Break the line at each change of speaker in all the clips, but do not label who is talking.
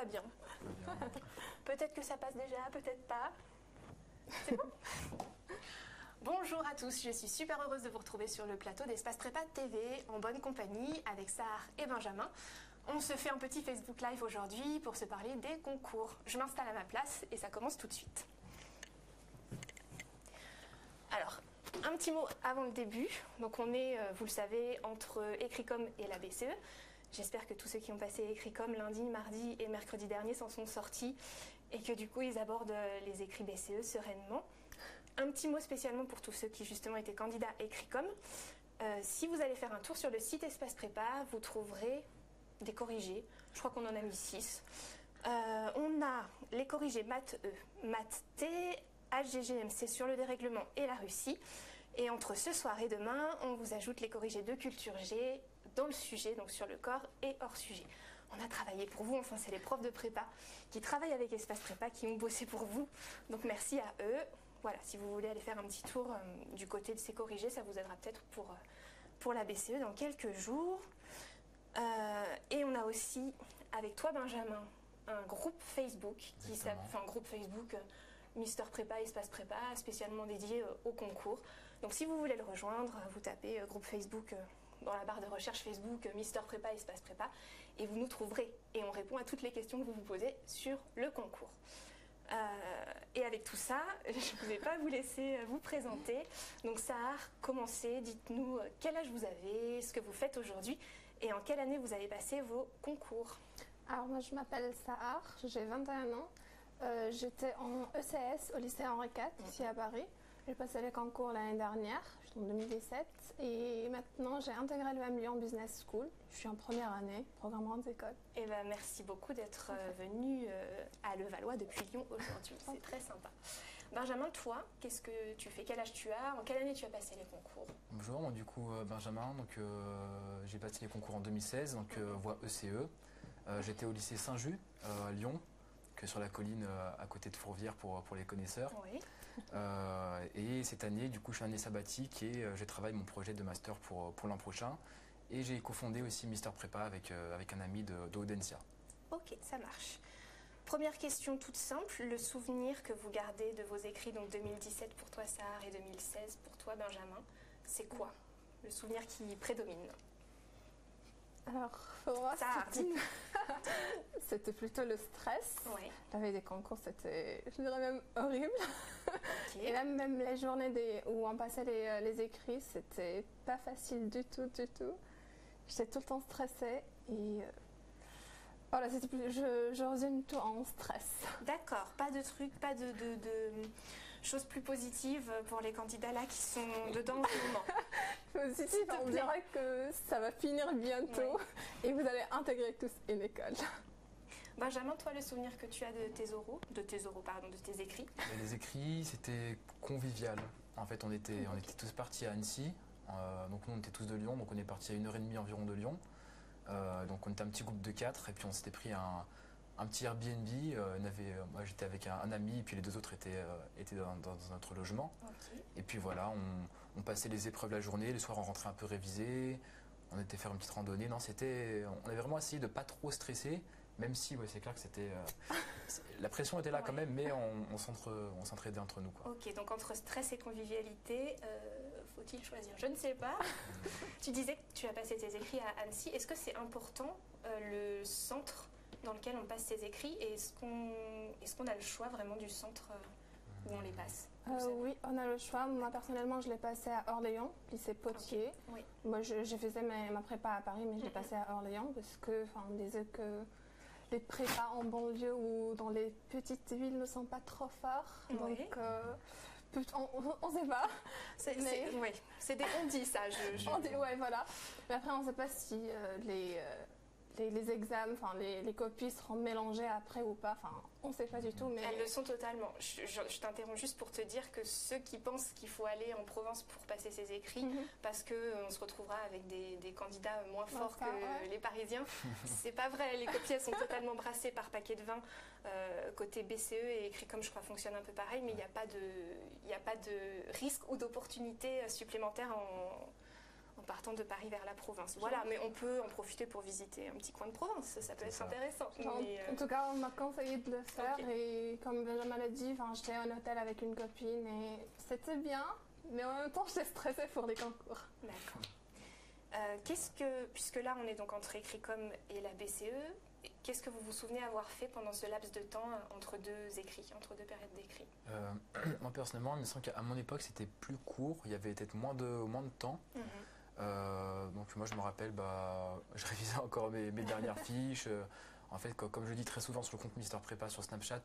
bien.
Bien.
Peut-être que ça passe déjà, peut-être pas. C'est bon. Bonjour à tous, je suis super heureuse de vous retrouver sur le plateau d'Espace Prépa TV en bonne compagnie avec Sahar et Benjamin. On se fait un petit Facebook Live aujourd'hui pour se parler des concours. Je m'installe à ma place et ça commence tout de suite. Alors, un petit mot avant le début. Donc on est, vous le savez, entre Écricom et la BCE. J'espère que tous ceux qui ont passé Écricom lundi, mardi et mercredi dernier s'en sont sortis et que du coup ils abordent les écrits BCE sereinement. Un petit mot spécialement pour tous ceux qui justement étaient candidats Écricom. Si vous allez faire un tour sur le site Espace Prépa, vous trouverez des corrigés. Je crois qu'on en a mis 6. On a les corrigés maths E, maths T, HGGMC sur le dérèglement et la Russie. Et entre ce soir et demain, on vous ajoute les corrigés de culture G dans le sujet, donc sur le corps et hors sujet. On a travaillé pour vous, enfin c'est les profs de prépa qui travaillent avec Espace Prépa qui ont bossé pour vous. Donc merci à eux. Voilà, si vous voulez aller faire un petit tour du côté de ces corrigés, ça vous aidera peut-être pour la BCE dans quelques jours. Et on a aussi, avec toi Benjamin, un groupe Facebook qui s'appelle, enfin un groupe Facebook Mister Prépa, Espace Prépa, spécialement dédié au concours. Donc si vous voulez le rejoindre, vous tapez groupe Facebook dans la barre de recherche Facebook Mister Prépa, Espace Prépa et vous nous trouverez. Et on répond à toutes les questions que vous vous posez sur le concours. Et avec tout ça, je ne vais pas vous laisser vous présenter. Donc Sahar, commencez, dites-nous quel âge vous avez, ce que vous faites aujourd'hui et en quelle année vous avez passé vos concours.
Alors moi je m'appelle Sahar, j'ai 21 ans. J'étais en ECS au lycée Henri IV, ici à Paris. J'ai passé les concours l'année dernière, en 2017. Et maintenant, j'ai intégré le Lyon Business School. Je suis en première année, programme grandes écoles.
Et ben, merci beaucoup d'être venu à Levallois depuis Lyon aujourd'hui. C'est très sympa. Benjamin, toi, qu'est-ce que tu fais? Quel âge tu as? En quelle année tu as passé les concours?
Bonjour, moi, du coup Benjamin, donc j'ai passé les concours en 2016, donc voie ECE. J'étais au lycée Saint-Just à Lyon, sur la colline à côté de Fourvière pour les connaisseurs.
Oui.
Et cette année, du coup, je suis en année sabbatique et je travaille mon projet de master pour l'an prochain. Et j'ai cofondé aussi Mister Prépa avec un ami d'Audencia.
Ok, ça marche. Première question toute simple, le souvenir que vous gardez de vos écrits, donc 2017 pour toi Sahar et 2016 pour toi Benjamin, c'est quoi le souvenir qui prédomine?
Alors, pour moi,
Sahar,
c'était plutôt le stress.
Ouais.
La veille des concours, c'était, je dirais même, horrible.
Okay.
Et là, même les journées où on passait les écrits, c'était pas facile du tout, du tout. J'étais tout le temps stressée et voilà, je résume tout en stress.
D'accord, pas de trucs, pas de choses plus positives pour les candidats là qui sont dedans en ce moment.
Positif, on dirait que ça va finir bientôt et vous allez intégrer tous une école.
Benjamin, toi, le souvenir que tu as de tes écrits?
Les écrits, c'était convivial. En fait, on était tous partis à Annecy. Donc nous, on était tous de Lyon, donc on est partis à 1h30 environ de Lyon. Donc on était un petit groupe de 4 et puis on s'était pris un petit Airbnb. Moi j'étais avec un ami et puis les deux autres étaient dans notre logement.
Okay.
Et puis voilà, on passait les épreuves la journée, le soir on rentrait un peu révisé, on était faire une petite randonnée. Non, on avait vraiment essayé de pas trop stresser, même si c'est clair que la pression était là quand même, mais on s'entraidait entre nous, quoi.
Ok, donc entre stress et convivialité, faut-il choisir? Je ne sais pas. Tu disais que tu as passé tes écrits à Annecy. Est-ce que c'est important le centre dans lequel on passe ses écrits et est-ce qu'on a le choix vraiment du centre où on les passe?
Oui, on a le choix. Moi personnellement, je l'ai passé à Orléans, lycée Potier.
Okay. Oui.
Moi, je faisais ma prépa à Paris, mais je l'ai passé à Orléans parce que, on disait que les prépas en banlieue ou dans les petites villes ne sont pas trop forts.
Oui.
Donc, on ne sait pas.
C'est des on-dit ça.
On dit, ouais, voilà. Mais après, on ne sait pas si les examens, les copies seront mélangées après ou pas. On ne sait pas du tout. Mais
elles le sont totalement. Je t'interromps juste pour te dire que ceux qui pensent qu'il faut aller en Provence pour passer ses écrits, parce qu'on se retrouvera avec des candidats moins forts que les Parisiens, c'est pas vrai. Les copies, elles sont totalement brassées par paquet de vin. Côté BCE et Écricom, je crois, fonctionne un peu pareil, mais il n'y a pas de risque ou d'opportunité supplémentaire en partant de Paris vers la province. Voilà, mais on peut en profiter pour visiter un petit coin de province, ça peut être intéressant.
En tout cas, on m'a conseillé de le faire
Okay.
et comme Benjamin l'a dit, j'étais en hôtel avec une copine et c'était bien, mais en même temps, j'étais stressée pour les concours.
D'accord. Puisque là on est donc entre Écricom et la BCE, qu'est-ce que vous vous souvenez avoir fait pendant ce laps de temps entre deux écrits, entre deux périodes d'écrits?
Moi personnellement, il me semble qu'à mon époque c'était plus court, il y avait peut-être moins de temps. Donc moi je me rappelle, je révisais encore mes dernières fiches. En fait, comme je le dis très souvent sur le compte Mister Prépa sur Snapchat,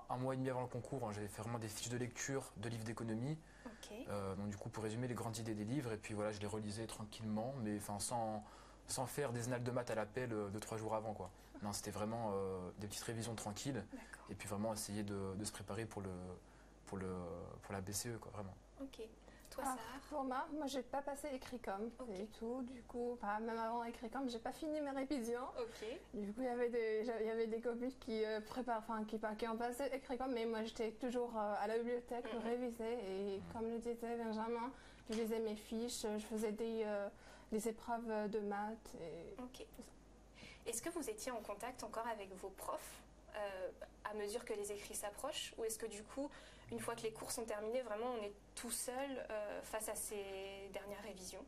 un mois et demi avant le concours, j'avais fait vraiment des fiches de lecture de livres d'économie.
Okay.
Donc du coup pour résumer les grandes idées des livres, et puis voilà, je les relisais tranquillement, mais sans faire des annales de maths à l'appel 2-3 jours avant, quoi. Non, c'était vraiment des petites révisions tranquilles, et puis vraiment essayer de se préparer pour la BCE, quoi, vraiment.
Ok. Toi, Sarah?
Pour moi, j'ai pas passé Écricom du tout. Du coup, même avant Écricom, j'ai pas fini mes révisions.
Ok.
Du coup, il y avait des copines qui qui ont passé Écricom, mais moi j'étais toujours à la bibliothèque pour réviser. Et comme le disait Benjamin, je lisais mes fiches, je faisais des épreuves de maths.
Ok. Est-ce que vous étiez en contact encore avec vos profs à mesure que les écrits s'approchent, ou est-ce que du coup, une fois que les cours sont terminés, vraiment on est tout seul face à ces dernières révisions?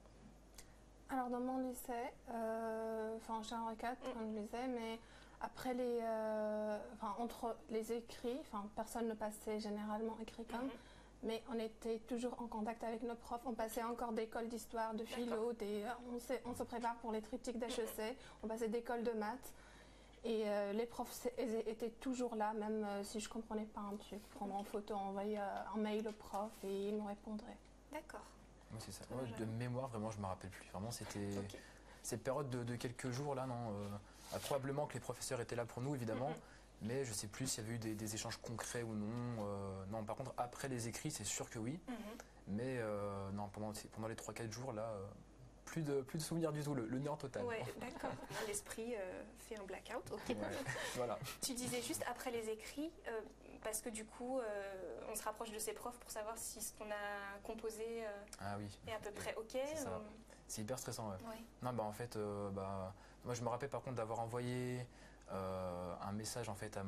Alors dans mon lycée, j'étais en R4 comme je disais, mais après entre les écrits, personne ne passait généralement Écricom, mais on était toujours en contact avec nos profs. On passait encore d'écoles d'histoire, de philo, on se prépare pour les triptyques d'HEC, on passait d'écoles de maths. Et les profs étaient toujours là, même si je ne comprenais pas un truc. Prendre en photo, envoyer un mail au prof et il me répondrait.
D'accord.
Moi, c'est ça. Moi, de mémoire, vraiment, je ne me rappelle plus. Vraiment, c'était cette période de quelques jours, là, non. Probablement que les professeurs étaient là pour nous, évidemment, mais je ne sais plus s'il y avait eu des échanges concrets ou non. Non, par contre, après les écrits, c'est sûr que oui. Mais non, pendant les 3-4 jours, là... Plus de souvenirs du tout, le néant total.
Ouais, d'accord. L'esprit fait un blackout. Okay.
Ouais, voilà.
Tu disais juste après les écrits, parce que du coup, on se rapproche de ses profs pour savoir si ce qu'on a composé est à peu près OK.
C'est hyper stressant. Ouais.
Ouais.
Non, en fait, moi je me rappelle par contre d'avoir envoyé un message en fait à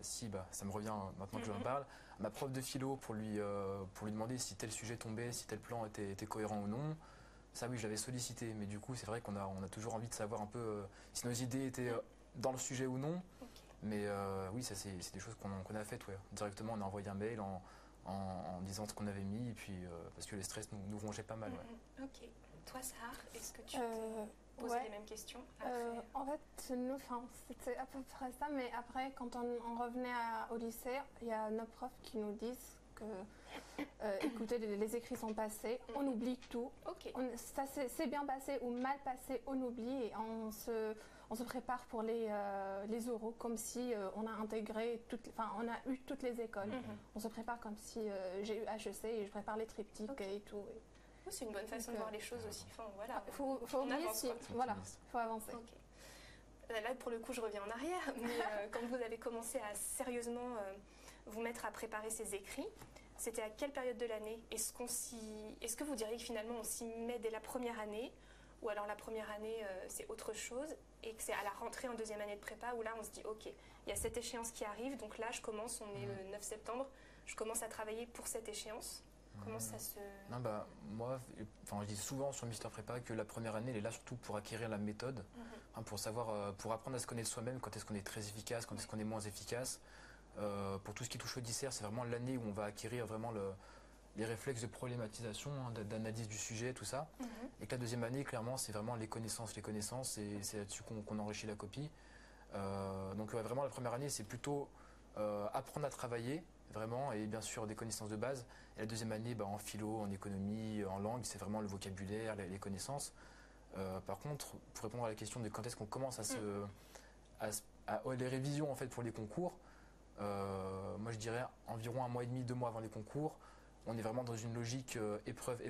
ça me revient maintenant que je en parle, à ma prof de philo pour lui demander si tel sujet tombait, si tel plan était cohérent ou non. Ça oui, je l'avais sollicité, mais du coup c'est vrai qu'on a toujours envie de savoir un peu si nos idées étaient dans le sujet ou non.
Okay.
Mais oui, ça c'est des choses qu'on a faites. Ouais. Directement, on a envoyé un mail en disant ce qu'on avait mis, et puis parce que les stress nous rongeaient pas mal. Ouais.
Ok. Toi, Sarah, est-ce que tu posais les mêmes questions
en fait, nous, c'était à peu près ça, mais après, quand on revenait au lycée, il y a nos profs qui nous disent que, écoutez, les écrits sont passés, on oublie tout.
Okay.
Ça c'est bien passé ou mal passé, on oublie et on se prépare pour les oraux comme si on a intégré on a eu toutes les écoles. On se prépare comme si j'ai eu HEC et je prépare les triptyques et tout.
C'est une bonne façon de voir les choses aussi. Enfin, voilà.
Faut oublier faut avancer.
Okay. Là, pour le coup, je reviens en arrière, mais quand vous avez commencé à sérieusement vous mettre à préparer ces écrits, c'était à quelle période de l'année? Est-ce que vous diriez que finalement on s'y met dès la première année, ou alors la première année c'est autre chose, et que c'est à la rentrée en deuxième année de prépa où là on se dit ok, il y a cette échéance qui arrive, donc là on est le 9 septembre, je commence à travailler pour cette échéance. Comment ça se...
Non, moi, je dis souvent sur Mister Prépa que la première année elle est là surtout pour acquérir la méthode, pour savoir, pour apprendre à se connaître soi-même, quand est-ce qu'on est très efficace, quand est-ce qu'on est moins efficace. Pour tout ce qui touche au dissert, c'est vraiment l'année où on va acquérir vraiment les réflexes de problématisation, d'analyse du sujet, tout ça. Et que la deuxième année, clairement, c'est vraiment les connaissances, et c'est là-dessus qu'on enrichit la copie. Donc vraiment, la première année, c'est plutôt apprendre à travailler, vraiment, et bien sûr des connaissances de base. Et la deuxième année, en philo, en économie, en langue, c'est vraiment le vocabulaire, les connaissances. Par contre, pour répondre à la question de quand est-ce qu'on commence les révisions en fait pour les concours, moi je dirais environ 1 mois et demi, 2 mois avant les concours. On est vraiment dans une logique épreuve,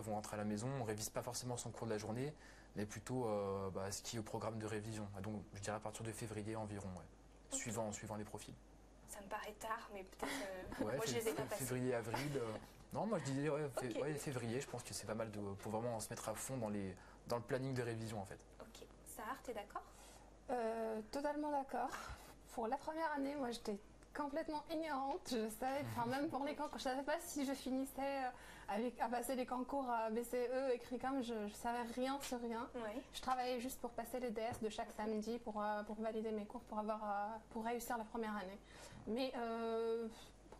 on rentre à la maison, on ne révise pas forcément son cours de la journée, mais plutôt ce qui est au programme de révision. Donc je dirais à partir de février environ, suivant les profils.
Ça me paraît tard, mais peut-être...
moi je les ai pas passés. Février, avril, Non, moi je disais
Ok.
février, je pense que c'est pas mal pour vraiment se mettre à fond dans le planning de révision en fait.
Ok. Sahar, t'es d'accord?
Totalement d'accord. Pour la première année, moi j'étais complètement ignorante. Je savais, enfin même pour les concours, je savais pas si je finissais à passer les concours à BCE, écrit comme je savais rien sur rien.
Oui.
Je travaillais juste pour passer les DS de chaque samedi pour valider mes cours pour réussir la première année. Mais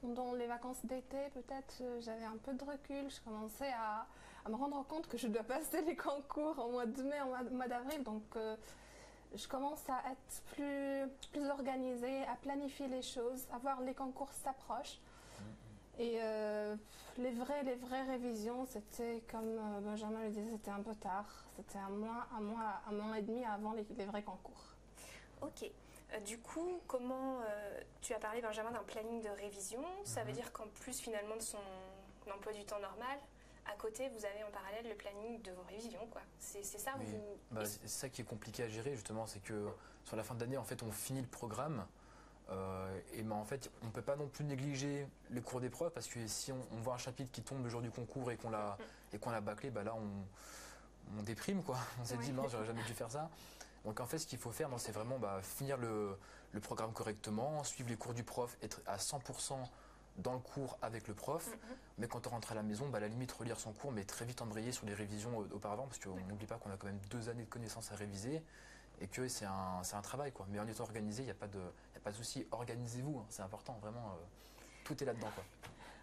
pendant les vacances d'été, peut-être j'avais un peu de recul. Je commençais à me rendre compte que je dois passer les concours au mois de mai, au mois d'avril. Donc je commence à être plus organisée, à planifier les choses, à voir les concours s'approchent. Et les vraies révisions, c'était comme Benjamin le disait, c'était un peu tard. C'était un mois et demi avant les vrais concours.
Ok. Du coup, comment tu as parlé, Benjamin, d'un planning de révision? Ça veut dire qu'en plus, finalement, de son emploi du temps normal, à côté, vous avez en parallèle le planning de vos révisions, quoi. C'est ça
Oui.
vous...
C'est ça qui est compliqué à gérer justement, c'est que sur la fin d'année, en fait, on finit le programme et en fait, on ne peut pas non plus négliger les cours d'épreuve parce que si on voit un chapitre qui tombe le jour du concours et qu'on l'a bâclé, bah là, on déprime, quoi. On s'est dit, mince, j'aurais jamais dû faire ça. Donc en fait, ce qu'il faut faire, c'est vraiment finir le programme correctement, suivre les cours du prof, être à 100% dans le cours avec le prof, mais quand on rentre à la maison, à la limite relire son cours, mais très vite embrayer sur les révisions auparavant, parce qu'on n'oublie pas qu'on a quand même 2 années de connaissances à réviser, et que c'est un travail, quoi. Mais en étant organisé, il n'y a pas de souci, organisez-vous, hein, c'est important, vraiment, tout est là-dedans, quoi.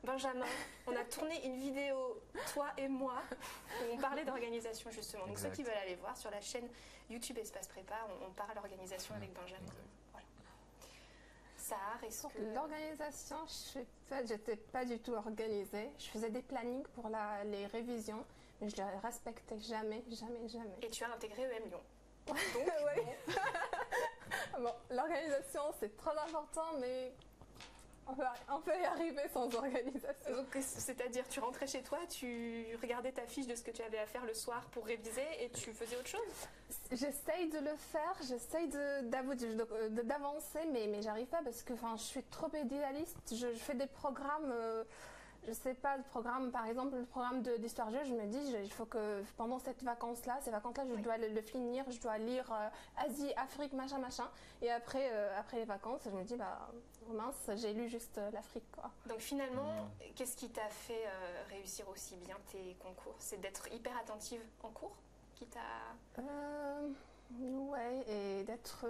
Benjamin, on a tourné une vidéo, toi et moi, où on parlait d'organisation justement. Donc
Exact.
ceux qui veulent aller voir sur la chaîne YouTube Espace Prépa, on parle d'organisation avec Benjamin. Voilà. Sahar, est-ce
Pour
que...
l'organisation, j'étais pas du tout organisée. Je faisais des plannings pour les révisions, mais je les respectais jamais.
Et tu as intégré EM Lyon. Donc,
Oui. Bon, l'organisation, c'est très important, mais on peut y arriver sans organisation.
donc, c'est-à-dire, tu rentrais chez toi, tu regardais ta fiche de ce que tu avais à faire le soir pour réviser et tu faisais autre chose?
J'essaye de le faire, j'essaye d'avancer, mais j'arrive pas parce que je suis trop idéaliste. Je fais des programmes, je sais pas, le programme, par exemple, le programme d'histoire géo, je me dis, il faut que pendant ces vacances-là, je dois le finir, je dois lire Asie, Afrique, machin. Et après les vacances, je me dis, oh mince, j'ai lu juste l'Afrique, quoi.
Donc finalement, qu'est-ce qui t'a fait réussir aussi bien tes concours? C'est d'être hyper attentive en cours qui t'a...
Ouais, et d'être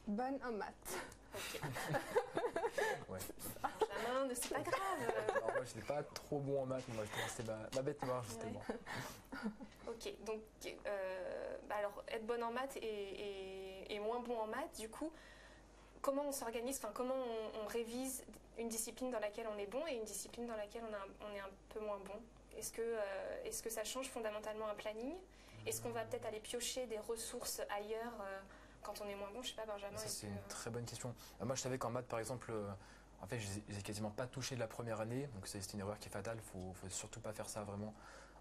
bonne en maths.
Ok.
Ouais.
Benjamin, c'est pas grave.
Alors, moi, je n'étais pas trop bon en maths, moi, c'était ma bête noire, justement.
Ok, donc alors être bonne en maths et moins bon en maths, du coup, comment on s'organise, comment on révise une discipline dans laquelle on est bon et une discipline dans laquelle on est un peu moins bon? Est-ce que ça change fondamentalement un planning? Est-ce qu'on va peut-être aller piocher des ressources ailleurs quand on est moins bon? Je sais pas, Benjamin.
Ça, c'est une très bonne question. Moi, je savais qu'en maths, par exemple, en fait, je les ai quasiment pas touché de la première année, donc c'est une erreur qui est fatale, faut surtout pas faire ça, vraiment.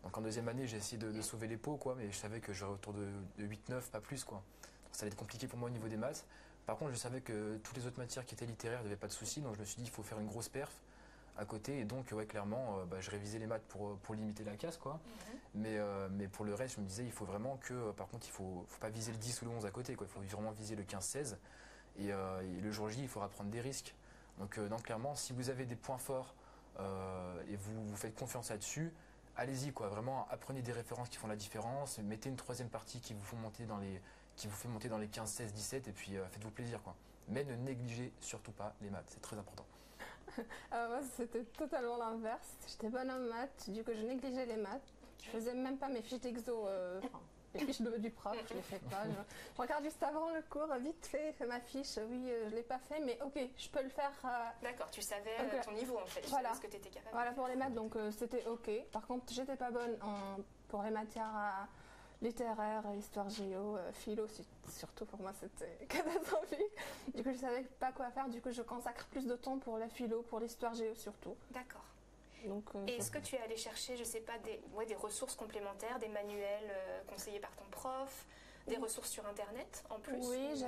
Donc en deuxième année, j'ai essayé de sauver les pots, quoi, mais je savais que j'aurais autour de 8-9, pas plus, quoi. Donc, ça allait être compliqué pour moi au niveau des maths. Par contre, je savais que toutes les autres matières qui étaient littéraires n'avaient pas de soucis, donc je me suis dit il faut faire une grosse perf à côté, et donc clairement, je révisais les maths pour limiter la casse, quoi. Mais pour le reste, je me disais il faut vraiment que, par contre, il faut pas viser le 10 ou le 11 à côté, quoi. Il faut vraiment viser le 15-16, et le jour J, il faudra prendre des risques. Donc clairement, si vous avez des points forts et vous faites confiance là-dessus, allez-y, quoi. Vraiment, apprenez des références qui font la différence, mettez une troisième partie qui vous fait monter dans les 15, 16, 17 et puis faites-vous plaisir, quoi. Mais ne négligez surtout pas les maths, c'est très important.
Moi, c'était totalement l'inverse. J'étais bonne en maths, du coup, je négligeais les maths. Je faisais même pas mes fiches d'exo, les fiches du prof, je les fais pas. Je regarde juste avant le cours, vite fait ma fiche. Oui, je l'ai pas fait, mais ok, je peux le faire.
D'accord, tu savais ton niveau en fait, tu
voilà.
savais ce que tu étais capable.
Voilà pour les maths, donc c'était ok. Par contre, j'étais pas bonne pour les matières littéraires, histoire géo, philo, surtout pour moi c'était catastrophique. Du coup, je savais pas quoi faire, du coup, je consacre plus de temps pour la philo, pour l'histoire géo surtout.
D'accord.
Donc,
et est-ce que tu es allé chercher, je sais pas, des ressources complémentaires, des manuels conseillés par ton prof, des ressources sur Internet en plus?
Oui,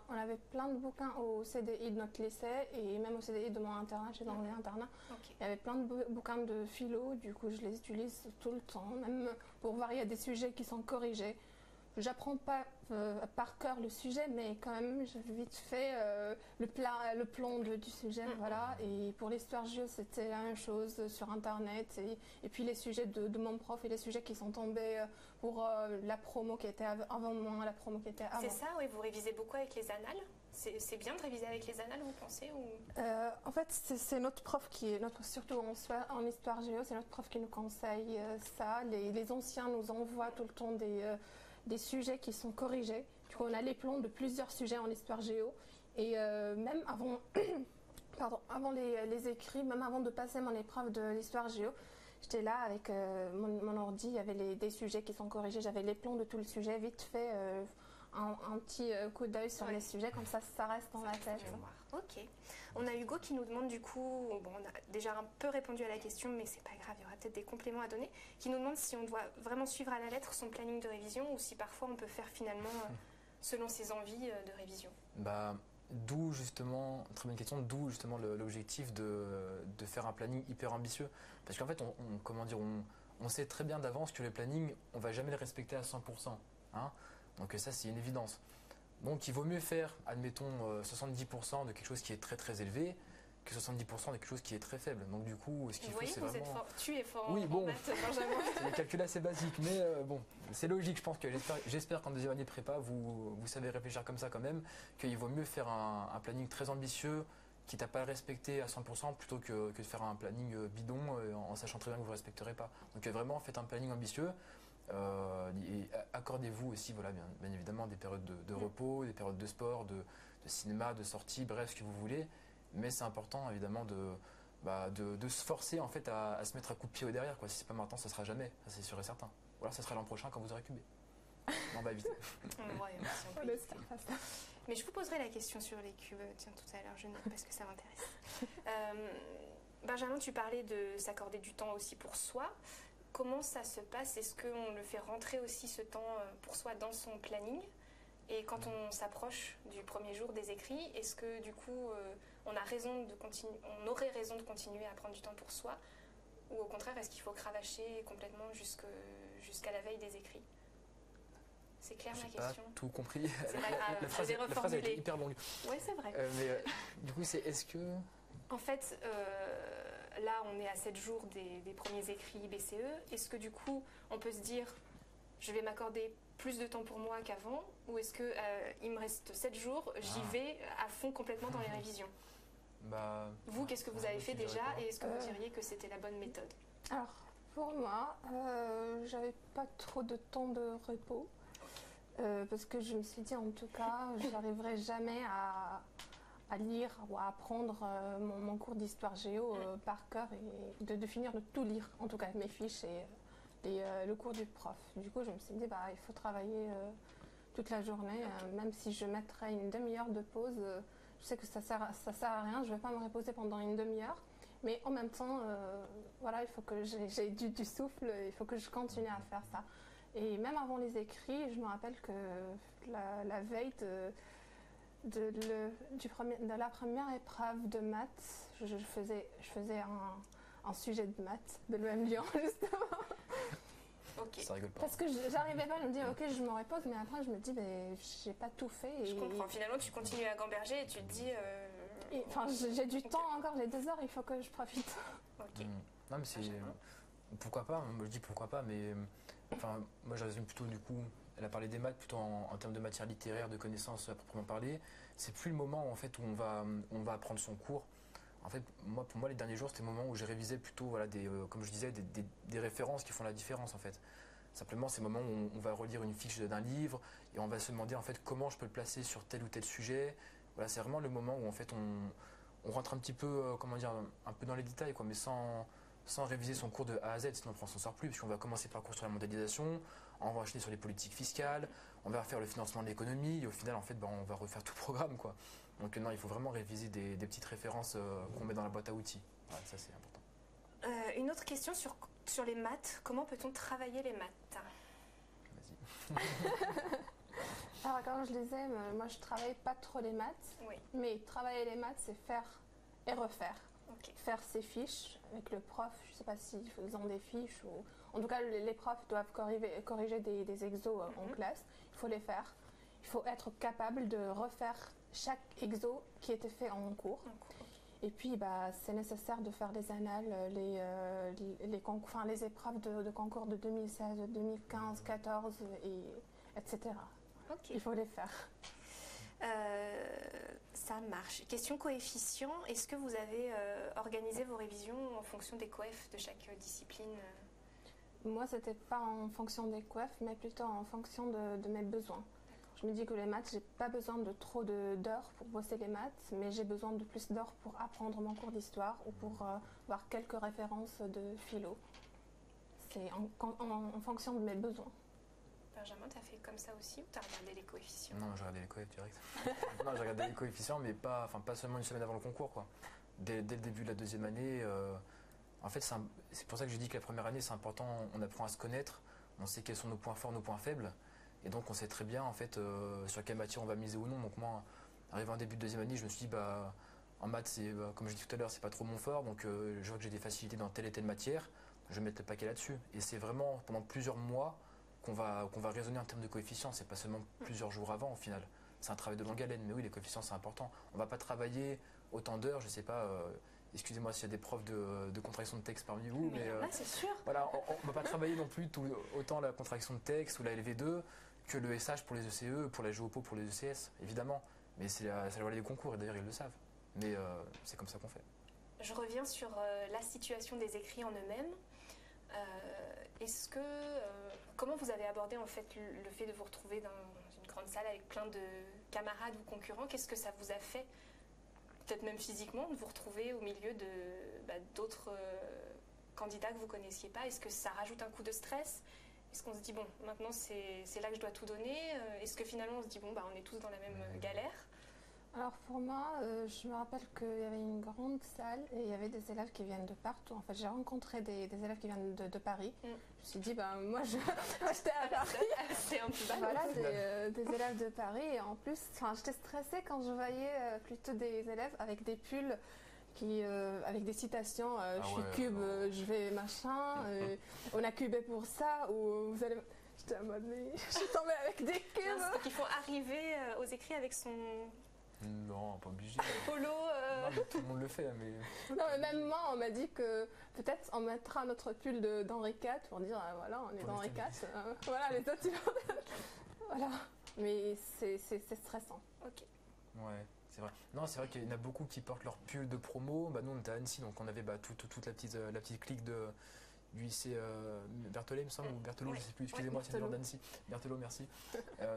on avait plein de bouquins au CDI de notre lycée et même au CDI de mon internat, chez l'anglais internat.
Ok.
Il y avait plein de bouquins de philo, du coup je les utilise tout le temps, même pour voir, il y a des sujets qui sont corrigés. J'apprends pas par cœur le sujet, mais quand même, j'ai vite fait le plan du sujet, voilà. Et pour l'histoire géo, c'était la même chose sur Internet. Et puis les sujets de mon prof et les sujets qui sont tombés pour la promo qui était avant moi, la promo qui était avant.
C'est ça, oui, vous révisez beaucoup avec les annales? C'est bien de réviser avec les annales, vous pensez ou...
En fait, c'est notre prof surtout en histoire géo, c'est notre prof qui nous conseille ça. Les anciens nous envoient tout le temps des sujets qui sont corrigés. Du coup, on a les plans de plusieurs sujets en histoire géo. Et même avant, avant les écrits, même avant de passer mon épreuve de l'histoire géo, j'étais là avec mon ordi, il y avait des sujets qui sont corrigés, j'avais les plans de tout le sujet, vite fait un petit coup d'œil sur les sujets, comme ça reste dans la tête.
Ok. On a Hugo qui nous demande du coup, bon, on a déjà un peu répondu à la question, mais c'est pas grave, il y aura peut-être des compléments à donner, qui nous demande si on doit vraiment suivre à la lettre son planning de révision ou si parfois on peut faire finalement selon ses envies de révision.
D'où justement, très bonne question, d'où justement l'objectif de faire un planning hyper ambitieux. Parce qu'en fait, on sait très bien d'avance que le planning, on va jamais le respecter à 100%. Hein. Donc ça, c'est une évidence. Donc il vaut mieux faire, admettons, 70% de quelque chose qui est très très élevé que 70% de quelque chose qui est très faible. Donc du coup, ce qu'il faut, c'est vraiment...
Tu es fort
oui,
en maths, Benjamin.
C'est des calculs assez basiques, mais bon, c'est logique. Je pense que j'espère qu'en deuxième année de prépa, vous savez réfléchir comme ça quand même, qu'il vaut mieux faire un planning très ambitieux, quitte à pas le respecter à 100%, plutôt que de faire un planning bidon en sachant très bien que vous ne le respecterez pas. Donc vraiment, faites un planning ambitieux. Et accordez-vous aussi, voilà, bien évidemment, des périodes de repos, des périodes de sport, de cinéma, de sortie, bref, ce que vous voulez. Mais c'est important, évidemment, de se forcer en fait à se mettre à coup de pied au derrière. Quoi. Si c'est pas maintenant, ça sera jamais, ça c'est sûr et certain. Ou alors, ça sera l'an prochain quand vous aurez cubé. On va éviter.
Mais je vous poserai la question sur les cubes, tiens, tout à l'heure, je note parce que ça m'intéresse. Benjamin, tu parlais de s'accorder du temps aussi pour soi. Comment ça se passe? Est-ce qu'on le fait rentrer aussi ce temps pour soi dans son planning? Et quand on s'approche du premier jour des écrits, est-ce que du coup on aurait raison de continuer à prendre du temps pour soi? Ou au contraire, est-ce qu'il faut cravacher complètement jusqu'à la veille des écrits? C'est clair ma question?
Pas tout compris.
C'est pas grave,
la phrase est hyper longue.
Oui, c'est vrai.
Mais du coup, est-ce que...
En fait, là, on est à 7 jours des premiers écrits BCE. Est-ce que du coup, on peut se dire, je vais m'accorder plus de temps pour moi qu'avant? Ou est-ce qu'il me reste 7 jours, j'y vais à fond complètement dans les révisions? Vous, qu'est-ce que vous avez fait déjà? Et est-ce que vous diriez que c'était la bonne méthode?
Alors, pour moi, j'avais pas trop de temps de repos. Parce que je me suis dit, en tout cas, je n'arriverai jamais à lire ou à apprendre mon cours d'histoire géo par cœur et de finir de tout lire, en tout cas mes fiches et le cours du prof. Du coup, je me suis dit, il faut travailler toute la journée, même si je mettrais une demi-heure de pause. Je sais que ça sert à rien, je ne vais pas me reposer pendant une demi-heure. Mais en même temps, voilà, il faut que j'ai du souffle, il faut que je continue à faire ça. Et même avant les écrits, je me rappelle que la veille de la première épreuve de maths, je faisais un sujet de maths de l'EM Lyon, justement.
Okay.
Ça rigole pas.
Parce que j'arrivais pas à me dire, ok, je me repose, mais après je me dis, j'ai pas tout fait.
Je comprends. Finalement, tu continues à gamberger et tu te dis...
Enfin, j'ai du temps encore, les 2 heures, il faut que je profite.
Ok.
Non, mais c'est... Pourquoi pas? Moi, je dis pourquoi pas, mais... Enfin, moi, je résume plutôt, du coup... Elle a parlé des maths plutôt en termes de matière littéraire, de connaissances à proprement parler. C'est plus le moment en fait où on va apprendre son cours. En fait, pour moi, les derniers jours, c'était le moment où j'ai révisé plutôt, voilà, comme je disais, des références qui font la différence en fait. Simplement, c'est le moment où on va relire une fiche d'un livre et on va se demander en fait comment je peux le placer sur tel ou tel sujet. Voilà, c'est vraiment le moment où en fait on rentre un petit peu, un peu dans les détails, quoi, mais sans réviser son cours de A à Z, sinon on ne s'en sort plus, puisqu'on va commencer par construire la mondialisation, on va enchaîner sur les politiques fiscales, on va faire le financement de l'économie, et au final, en fait, on va refaire tout le programme, quoi. Donc non, il faut vraiment réviser des petites références qu'on met dans la boîte à outils. Ouais, ça, c'est important.
Une autre question sur les maths. Comment peut-on travailler les maths?
Vas-y.
comme je disais, moi je travaille pas trop les maths,
Oui.
mais travailler les maths, c'est faire et refaire.
Ok.
Faire ses fiches avec le prof, je sais pas s'ils ont des fiches ou... En tout cas, les profs doivent corriger des exos en classe. Il faut les faire. Il faut être capable de refaire chaque exo qui était fait en cours. Et puis, c'est nécessaire de faire les annales, les épreuves de concours de 2016, 2015, 2014, etc.
Ok.
Il faut les faire.
Ça marche. Question coefficient. Est-ce que vous avez organisé vos révisions en fonction des coefs de chaque discipline?
Moi, c'était pas en fonction des coefs, mais plutôt en fonction de mes besoins. Je me dis que les maths, j'ai pas besoin de trop d'heures pour bosser les maths, mais j'ai besoin de plus d'heures pour apprendre mon cours d'histoire ou pour voir quelques références de philo. C'est en fonction de mes besoins.
Benjamin, t'as fait comme ça aussi ou t'as regardé les coefficients?
Non, j'ai regardé les coefs direct. Non, j'ai regardé les coefficients, mais pas seulement une semaine avant le concours, quoi. Dès le début de la deuxième année, en fait, c'est pour ça que je dis que la première année, c'est important. On apprend à se connaître, on sait quels sont nos points forts, nos points faibles, et donc on sait très bien, en fait, sur quelle matière on va miser ou non. Donc moi, arrivé en début de deuxième année, je me suis dit, en maths, comme je dis tout à l'heure, c'est pas trop mon fort, donc je vois que j'ai des facilités dans telle et telle matière, je vais mettre le paquet là-dessus. Et c'est vraiment pendant plusieurs mois qu'on va raisonner en termes de coefficients. C'est pas seulement plusieurs jours avant, au final. C'est un travail de longue haleine, mais oui, les coefficients, c'est important. On va pas travailler autant d'heures, je sais pas, excusez-moi s'il y a des profs de contraction de texte parmi vous, mais
c'est sûr.
voilà, on ne va pas travailler non plus autant la contraction de texte ou la LV2 que le SH pour les ECE, pour la géopo, pour les ECS, évidemment. Mais c'est la loi des concours, et d'ailleurs, ils le savent. Mais c'est comme ça qu'on fait.
Je reviens sur la situation des écrits en eux-mêmes. Comment vous avez abordé en fait le fait de vous retrouver dans une grande salle avec plein de camarades ou concurrents? Qu'est-ce que ça vous a fait, peut-être même physiquement, de vous retrouver au milieu d'autres candidats que vous ne connaissiez pas? Est-ce que ça rajoute un coup de stress? Est-ce qu'on se dit, bon, maintenant c'est là que je dois tout donner? Est-ce que finalement on se dit, bon, on est tous dans la même galère?
Alors pour moi, je me rappelle qu'il y avait une grande salle et il y avait des élèves qui viennent de partout. En fait, j'ai rencontré des élèves qui viennent de Paris. Je me suis dit, moi j'étais à Paris.
C'est un peu bas.
Voilà, des élèves de Paris. Et en plus, j'étais stressée quand je voyais plutôt des élèves avec des pulls avec des citations. Je suis cube, je vais machin. On a cubé pour ça. Ou vous allez... J'étais en mode, mais je suis tombée avec des cubes.
C'est qu'il faut arriver aux écrits avec son...
Non, pas obligé.
Polo.
Non, mais tout le monde le fait, mais...
Non, mais même moi, on m'a dit que peut-être on mettra notre pull d'Henri IV pour dire, voilà, on est d'Henri IV. Voilà, les autres, voilà. Mais c'est stressant.
Ok.
Ouais, c'est vrai. Non, c'est vrai qu'il y en a beaucoup qui portent leur pull de promo. Nous, on était à Annecy, donc on avait toute la petite clique du lycée Berthollet, il me semble, ou Berthelot, je sais plus, excusez-moi, c'est le nom d'Annecy. Berthelot, merci.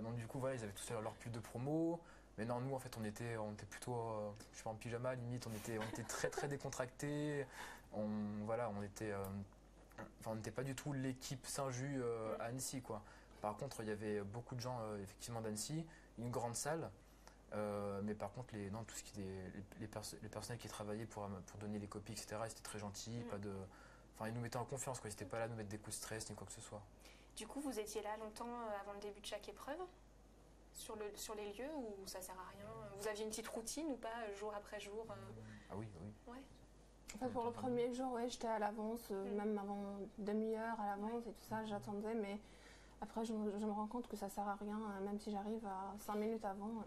Donc du coup, voilà, ils avaient tous leur pull de promo. Mais non, nous, en fait, on était plutôt, je sais pas, en pyjama, limite, on était très, très décontractés. On n'était pas du tout l'équipe Saint-Just à Annecy, quoi. Par contre, il y avait beaucoup de gens, effectivement, d'Annecy, une grande salle. Mais par contre, tout ce qui les personnels qui travaillaient pour donner les copies, etc., ils étaient très gentils, ils nous mettaient en confiance, quoi. Ils n'étaient pas là à nous mettre des coups de stress, ni quoi que ce soit.
Du coup, vous étiez là longtemps avant le début de chaque épreuve? Sur les lieux, ou ça sert à rien? Vous aviez une petite routine ou pas, jour après jour?
Ah oui.
Ouais.
En fait, pour le premier jour, j'étais à l'avance, même avant demi-heure à l'avance et tout ça, j'attendais, mais après je me rends compte que ça sert à rien, même si j'arrive à 5 minutes avant,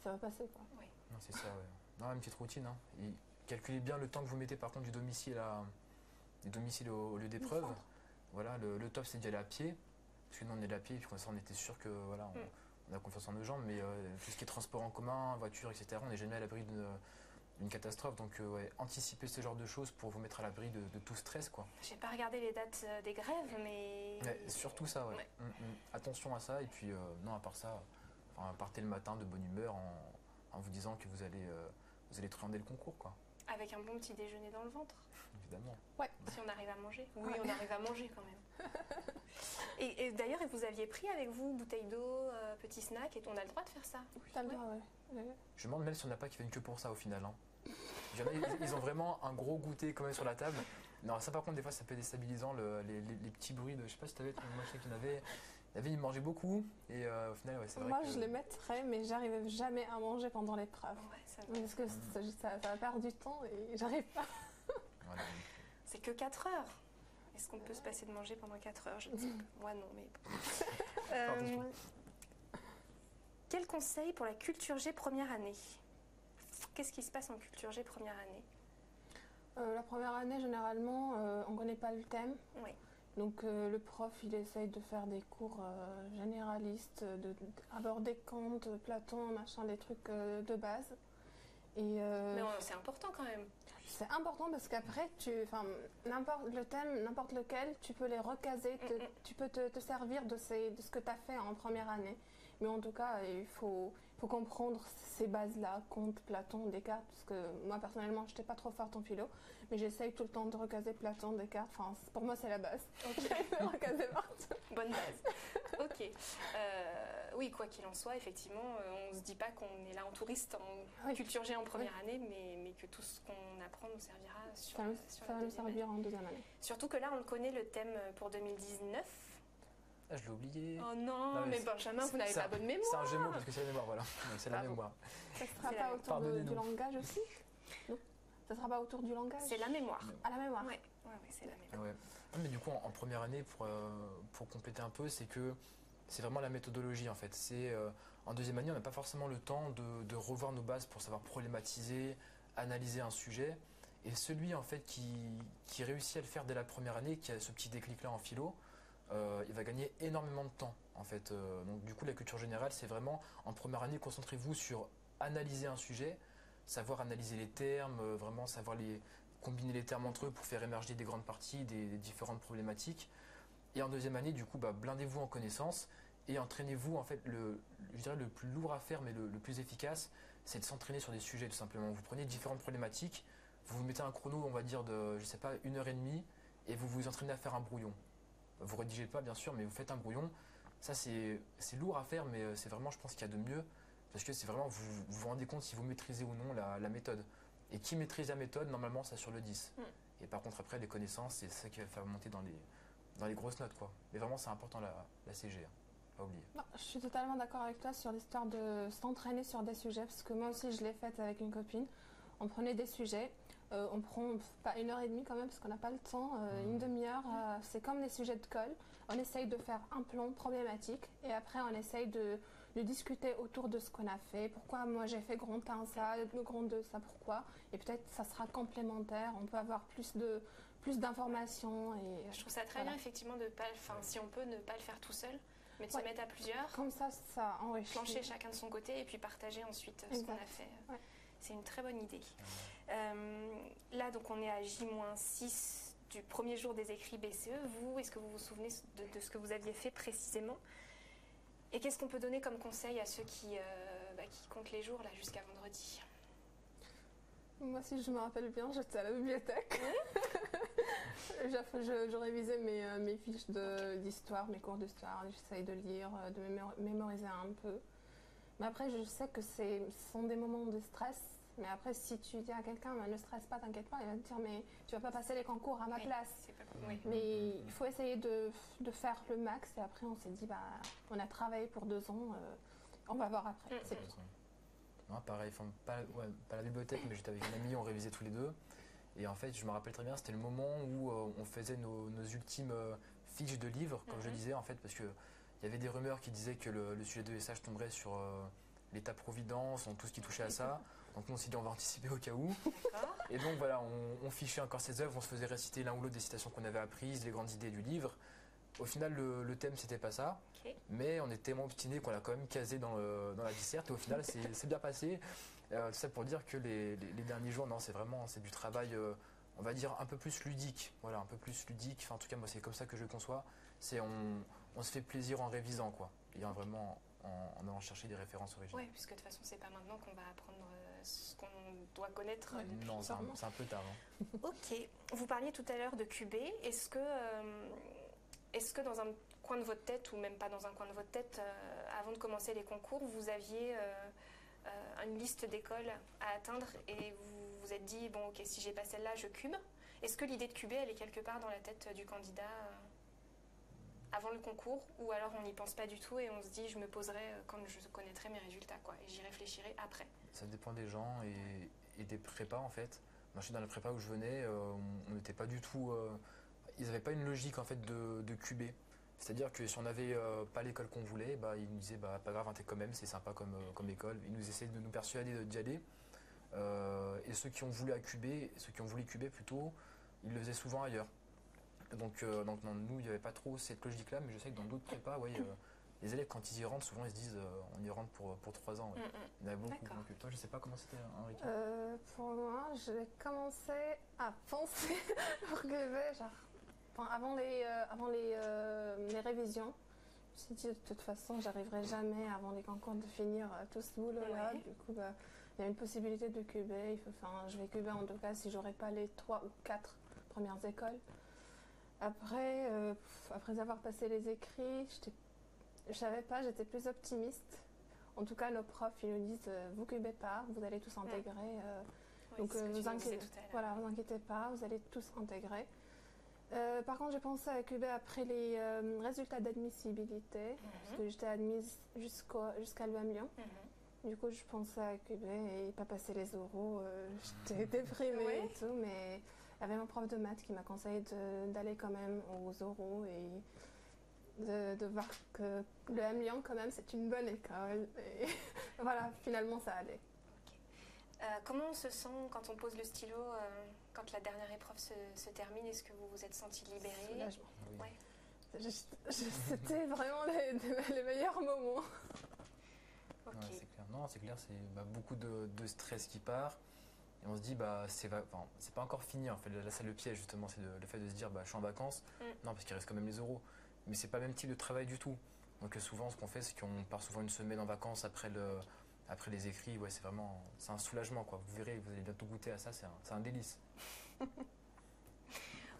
ça va passer, quoi.
Oui.
Non, c'est ça, ouais. Non, une petite routine, hein. Et calculez bien le temps que vous mettez par contre du domicile au lieu d'épreuve. Voilà, le top c'est d'y aller à pied, parce que nous on est allé à pied, et puis comme ça on était sûr que voilà, on a confiance en nos jambes, mais tout ce qui est transport en commun, voiture, etc., on n'est jamais à l'abri d'une catastrophe. Donc anticipez ce genre de choses pour vous mettre à l'abri de tout stress, quoi.
J'ai pas regardé les dates des grèves, mais...
surtout ça, ouais. Attention à ça, et puis non, à part ça, partez le matin de bonne humeur en vous disant que vous allez truander le concours, quoi.
Avec un bon petit déjeuner dans le ventre.
Évidemment.
Ouais.
Si on arrive à manger. Oui, on arrive à manger quand même. Et d'ailleurs, vous aviez pris avec vous bouteille d'eau, petit snack, et on a le droit de faire ça?
T'as le droit, ouais.
Je me demande même si on n'a pas qui viennent que pour ça au final. Hein. Il y en a, ils ont vraiment un gros goûter quand même sur la table. Non, ça par contre, des fois, ça peut être déstabilisant, les petits bruits de... Je sais pas si tu avais, moi je sais qu'il y en avait. David, il mangeait beaucoup et au final, ouais, c'est vrai
Moi,
que...
je les mettrais, mais j'arrivais jamais à manger pendant l'épreuve.
Ouais, ça va.
Parce que ça va perdre du temps et j'arrive pas.
Voilà.
C'est que 4 heures. Est-ce qu'on peut se passer de manger pendant 4 heures? Je ne sais pas. Moi, non, mais bon.
attention.
Quel conseil pour la culture G première année? Qu'est-ce qui se passe en culture G première année?
La première année, généralement, on ne connaît pas le thème.
Oui.
Donc le prof, il essaye de faire des cours généralistes, d'aborder Kant, Platon, machin, des trucs de base. Et,
Mais c'est important quand même.
c'est important parce qu'après, n'importe le thème, n'importe lequel, tu peux les recaser, tu peux te servir de ce que tu as fait en première année. Mais en tout cas, il faut comprendre ces bases-là, Kant, Platon, Descartes, parce que moi, personnellement, je n'étais pas trop forte en philo, mais j'essaye tout le temps de recaser Platon, Descartes. Enfin, pour moi, c'est la base. De recaser partout.
Bonne base. Ok. Oui, quoi qu'il en soit, effectivement, on ne se dit pas qu'on est là en touriste en culture G en première année, mais que tout ce qu'on apprend nous servira sur la
Ça va nous
deuxième année.
servir en deuxième année.
Surtout que là, on le connaît, le thème pour 2019.
Ah, je l'ai oublié.
Oh non, mais Benjamin, vous n'avez pas bonne mémoire.
C'est un Gémeaux parce que c'est la mémoire, voilà. Donc, c'est la
Pardon.
mémoire.
Ça ne sera
C'est
pas
la-
autour
Pardonnez-nous.
du langage aussi? Non. Ça ne sera pas autour du langage?
C'est la mémoire.
À la mémoire.
Ouais, c'est la mémoire.
Ouais. Ah, mais du coup, en première année, pour compléter un peu, c'est que c'est vraiment la méthodologie en fait. En deuxième année, on n'a pas forcément le temps de revoir nos bases pour savoir problématiser, analyser un sujet. Et celui en fait qui réussit à le faire dès la première année, qui a ce petit déclic-là en philo, il va gagner énormément de temps en fait. Donc du coup, la culture générale, c'est vraiment en première année, concentrez-vous sur analyser un sujet, savoir analyser les termes, vraiment savoir combiner les termes entre eux pour faire émerger des grandes parties, des différentes problématiques. Et en deuxième année, du coup, blindez-vous en connaissances et entraînez-vous. En fait, je dirais le plus lourd à faire, mais le plus efficace, c'est de s'entraîner sur des sujets tout simplement. Vous prenez différentes problématiques, vous mettez un chrono, on va dire, de, je sais pas, 1h30, et vous vous entraînez à faire un brouillon. Vous rédigez pas, bien sûr, mais vous faites un brouillon. Ça, c'est lourd à faire, mais c'est vraiment, je pense, qu'il y a de mieux. Parce que c'est vraiment, vous rendez compte si vous maîtrisez ou non la méthode. Et qui maîtrise la méthode, normalement, ça sur le 10. Et par contre, après, les connaissances, c'est ça qui va faire monter dans les grosses notes, quoi. Mais vraiment, c'est important, la CG, hein. Pas oublier.
Non, je suis totalement d'accord avec toi sur l'histoire de s'entraîner sur des sujets, parce que moi aussi, je l'ai faite avec une copine. On prenait des sujets, on prend pas 1h30 quand même, parce qu'on n'a pas le temps, une demi-heure, c'est comme des sujets de colle. On essaye de faire un plan problématique, et après, on essaye de discuter autour de ce qu'on a fait. Pourquoi moi j'ai fait grand 1 ça, grand 2 ça, pourquoi? Et peut-être ça sera complémentaire, on peut avoir plus d'informations. Et
Je trouve ça très bien, effectivement, de pas, si on peut, ne pas le faire tout seul, mais de se mettre à plusieurs,
Comme ça enrichit.
plancher chacun de son côté et puis partager ensuite ce qu'on a fait.
Ouais.
C'est une très bonne idée. Là, donc, on est à J-6 du premier jour des écrits BCE. Vous, est-ce que vous vous souvenez de ce que vous aviez fait précisément? Et qu'est-ce qu'on peut donner comme conseil à ceux qui comptent les jours là jusqu'à vendredi?
Moi, si je me rappelle bien, j'étais à la bibliothèque. Je révisais mes fiches d'histoire, mes cours d'histoire. J'essaye de lire, de mémoriser un peu. Mais après, je sais que ce sont des moments de stress. Mais après, si tu dis à quelqu'un, ne stresse pas, t'inquiète pas, il va te dire, mais tu vas pas passer les concours à ma place.
Oui.
Mais il faut essayer de faire le max. Et après, on s'est dit, on a travaillé pour 2 ans, on va voir après. C'est tout.
Non, pareil, pas la bibliothèque, mais j'étais avec une amie, on révisait tous les deux. Et en fait, je me rappelle très bien, c'était le moment où on faisait nos ultimes fiches de livres, comme je le disais, en fait, parce qu'il y avait des rumeurs qui disaient que le sujet de SH tomberait sur l'État-providence, tout ce qui touchait à ça. Donc nous, on s'est dit, on va anticiper au cas où. Et donc voilà, on fichait encore ses œuvres, on se faisait réciter l'un ou l'autre des citations qu'on avait apprises, les grandes idées du livre. Au final, le thème, c'était pas ça.
Okay.
Mais on était tellement obstinés qu'on l'a quand même casé dans la disserte. Et au final, c'est bien passé. Tout ça pour dire que les derniers jours, non, c'est du travail, on va dire, un peu plus ludique. Voilà, un peu plus ludique. Enfin, en tout cas, moi, c'est comme ça que je le conçois. On se fait plaisir en révisant, quoi. Et vraiment en allant chercher des références originales.
Oui, puisque de toute façon, c'est pas maintenant qu'on va apprendre ce qu'on doit connaître.
Non, c'est un peu tard. Hein.
Ok. Vous parliez tout à l'heure de QB. Est-ce que dans un coin de votre tête, ou même pas dans un coin de votre tête, avant de commencer les concours, vous aviez une liste d'écoles à atteindre et vous vous êtes dit, bon ok, si j'ai pas celle-là, je cube? Est-ce que l'idée de cuber, elle est quelque part dans la tête du candidat avant le concours, ou alors on n'y pense pas du tout et on se dit je me poserai quand je connaîtrai mes résultats, quoi, et j'y réfléchirai après.
Ça dépend des gens et des prépas en fait. Moi, je suis dans la prépa où je venais, on n'était pas du tout. Ils n'avaient pas une logique en fait de QB. C'est-à-dire que si on n'avait pas l'école qu'on voulait, bah, ils nous disaient bah, pas grave, intègre quand même, c'est sympa comme école. Ils nous essayaient de nous persuader d'y aller. Et ceux qui ont voulu QB plutôt, ils le faisaient souvent ailleurs. Donc non, nous, il n'y avait pas trop cette logique-là, mais je sais que dans d'autres prépas, ouais, les élèves, quand ils y rentrent, souvent ils se disent on y rentre pour 3 ans. Ouais. Il y en a beaucoup. Donc, toi, je ne sais pas comment c'était, Henri.
Pour moi, j'ai commencé à penser pour QB, avant les révisions. Je me suis dit, de toute façon, j'arriverai jamais avant les concours de finir tout ce boulot-là. Ouais. Du coup, bah, il y a une possibilité de QB. Je vais QB en tout cas si j'aurai pas les 3 ou 4 premières écoles. Après avoir passé les écrits, je savais pas, j'étais plus optimiste. En tout cas, nos profs, ils nous disent, vous QB pas, vous allez tous intégrer. Donc, vous inquiétez pas, vous allez tous intégrer. Par contre, j'ai pensé à QB après les résultats d'admissibilité, parce que j'étais admise jusqu'à l'UM Lyon. Du coup, je pensais à QB et pas passer les oraux. J'étais déprimée et tout, mais il y avait mon prof de maths qui m'a conseillé d'aller quand même aux oraux et de voir que l'UM Lyon, quand même, c'est une bonne école. Et voilà, finalement, ça allait.
Comment on se sent quand on pose le stylo, quand la dernière épreuve se termine? Est-ce que vous vous êtes senti libéré?
Soulagement.
Oui.
Ouais. C'était vraiment les meilleurs moments.
Ok.
Ouais, c'est clair. Non, c'est clair, c'est beaucoup de stress qui part. Et on se dit, c'est pas encore fini. En fait. Là, c'est le piège, justement, c'est le fait de se dire, je suis en vacances. Non, parce qu'il reste quand même les euros. Mais c'est pas le même type de travail du tout. Donc souvent, ce qu'on fait, c'est qu'on part souvent une semaine en vacances après les écrits. Ouais, c'est un soulagement, quoi. Vous verrez, vous allez bientôt goûter à ça, c'est un délice.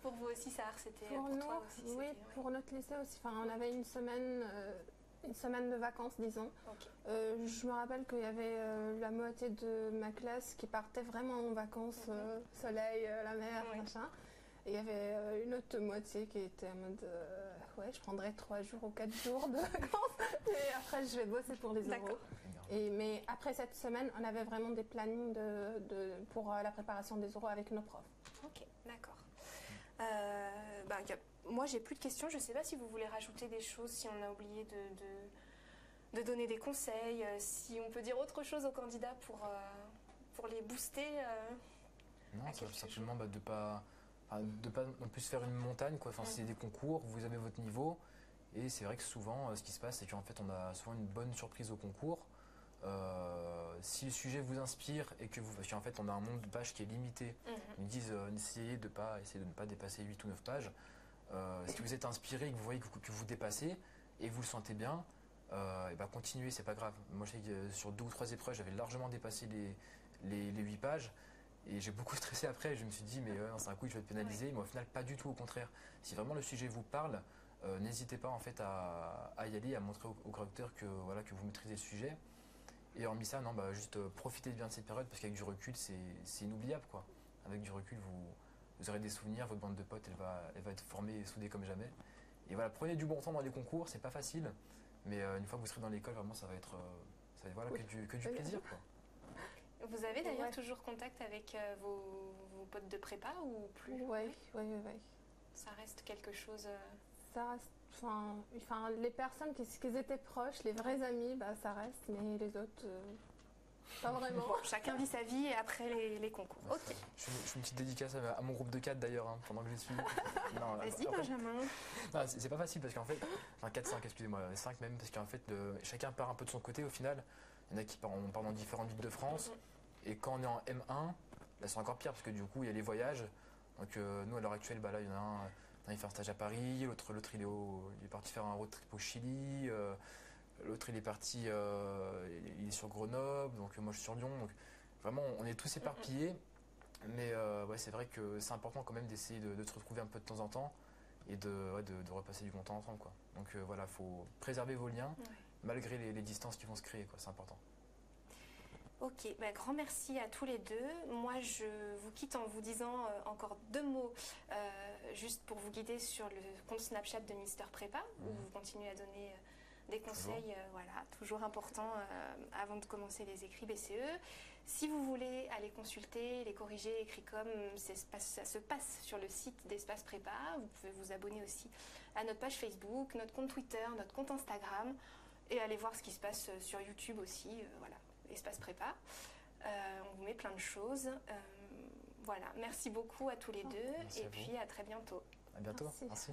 Pour vous aussi, Sahar, c'était
pour toi aussi? Oui, pour notre lycée aussi. On avait une semaine de vacances, disons. Okay. Je me rappelle qu'il y avait la moitié de ma classe qui partait vraiment en vacances, soleil, la mer, machin. Et il y avait une autre moitié qui était en mode je prendrais 3 jours ou 4 jours de vacances et après je vais bosser pour les euros. Mais après cette semaine, on avait vraiment des plannings pour la préparation des euros avec nos profs.
Ok, d'accord. Moi, j'ai plus de questions. Je ne sais pas si vous voulez rajouter des choses, si on a oublié de donner des conseils, si on peut dire autre chose aux candidats pour les booster.
Non, simplement de ne pas non plus faire une montagne, quoi. C'est des concours, vous avez votre niveau. Et c'est vrai que souvent, ce qui se passe, c'est qu'en fait, on a souvent une bonne surprise au concours. Si le sujet vous inspire et parce qu'en fait on a un nombre de pages qui est limité, ils me disent essayez de ne pas dépasser 8 ou 9 pages. Si vous êtes inspiré et que vous voyez que vous dépassez et que vous le sentez bien, continuez, c'est pas grave. Moi je sais que sur 2 ou 3 épreuves j'avais largement dépassé les 8 pages et j'ai beaucoup stressé après. Je me suis dit mais c'est un coup je vais être pénalisé, mais au final pas du tout, au contraire. Si vraiment le sujet vous parle, n'hésitez pas en fait à y aller, à montrer au correcteur que vous maîtrisez le sujet. Et hormis ça, juste profitez bien de cette période parce qu'avec du recul, c'est inoubliable, quoi. Avec du recul, vous aurez des souvenirs, votre bande de potes, elle va être formée et soudée comme jamais. Et voilà, prenez du bon temps dans les concours, c'est pas facile, mais une fois que vous serez dans l'école, vraiment, ça va être que du plaisir, quoi.
Vous avez d'ailleurs toujours contact avec vos potes de prépa ou plus?
Oui.
Ça reste quelque chose...
Ça reste... les personnes qui étaient proches, les vrais amis, ça reste, mais les autres, pas vraiment.
Bon, chacun vit sa vie après les concours.
Ouais, ok. Je fais une petite dédicace à mon groupe de 4 d'ailleurs, pendant que je suis.
Vas-y, Benjamin.
Non, c'est pas facile parce qu'en fait, 4-5, excusez-moi, 5 même, parce qu'en fait, chacun part un peu de son côté au final. Il y en a qui on part dans différentes villes de France. Et quand on est en M1, là c'est encore pire parce que du coup, il y a les voyages. Donc nous, à l'heure actuelle, là, il y en a un. Il fait un stage à Paris, l'autre il est parti faire un road trip au Chili, l'autre il est parti, il est sur Grenoble, donc moi je suis sur Lyon. Donc vraiment on est tous éparpillés, mais c'est vrai que c'est important quand même d'essayer de se retrouver un peu de temps en temps et de repasser du bon temps ensemble, quoi. Donc il faut préserver vos liens malgré les distances qui vont se créer, quoi. C'est important.
Ok, grand merci à tous les deux. Moi, je vous quitte en vous disant encore 2 mots, juste pour vous guider sur le compte Snapchat de Mister Prépa, où vous continuez à donner des conseils, toujours importants avant de commencer les écrits BCE. Si vous voulez aller consulter les corrigés Écricom, ça se passe sur le site d'Espace Prépa. Vous pouvez vous abonner aussi à notre page Facebook, notre compte Twitter, notre compte Instagram, et aller voir ce qui se passe sur YouTube aussi. Espace Prépa. On vous met plein de choses. Merci beaucoup à tous les deux et puis à très bientôt.
À bientôt.
Merci.